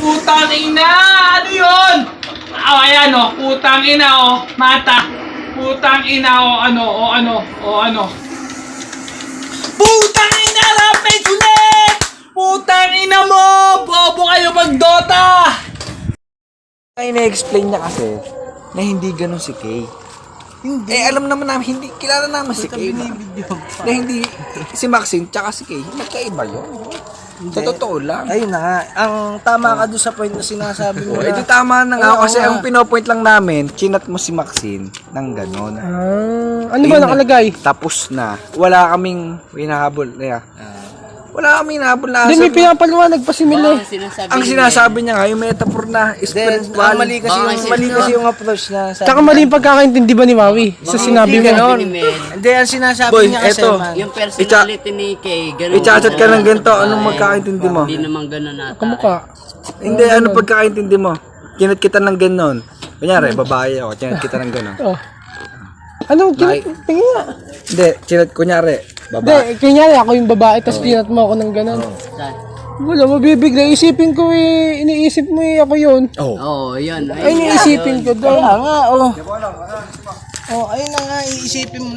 Putang ina! Ano yun? Oh, ayan o. Putang ina o. Mata. Putang ina o ano. Putang ina! Rampage ulit! Putang ina mo! Bobo kayo mag-Dota! Ay, na-explain niya kasi na hindi ganun si Kay. Hindi. Eh, alam naman namin, hindi, kilala naman si Kay. Na hindi, si Maxine tsaka si Kay, magkaiba yun. Sa totoo lang. Ayun na nga, ang tama ka doon sa point na sinasabi mo Oh, na. ito tama na nga Oo kasi nga. ang pinopoint lang namin, chinat mo si Maxine ng ganun. Ano ba nakalagay? Tapos na. Wala kaming hinahabol. Wala kaming hinahabol na Hindi, may asal. pinapaliwanag pa si Mil eh. Ang sinasabi niya nga, yung metaphor na spiritual. Mali kasi yung approach niya. Tsaka mali yung pagkakaintindi ba ni Maui sa sinabi mo? Hindi, ang sinasabi Boy, niya kasi eto. man. Yung personality ni Kay, ganun. I-chat ka ng ganito, anong magkakaintindi mo? Hindi naman ganun ata. Kamukha. Hindi, ano pagkakaintindi mo? Kinat kita ng ganon. Kunyari, babae ako, kinat kita ng ganon. Oh. Ano? Tingin nga. Hindi, kinat, kunyari, Hindi, babae. kanyari ako yung babae, tapos kinat mo ako ng ganun. Saan? Wala, mabibigla. Isipin ko eh, iniisip mo eh, ako yun. Oo, yun. Ay, iniisipin ko daw. Kaya nga, oh. Oh, ayun na nga, iisipin mo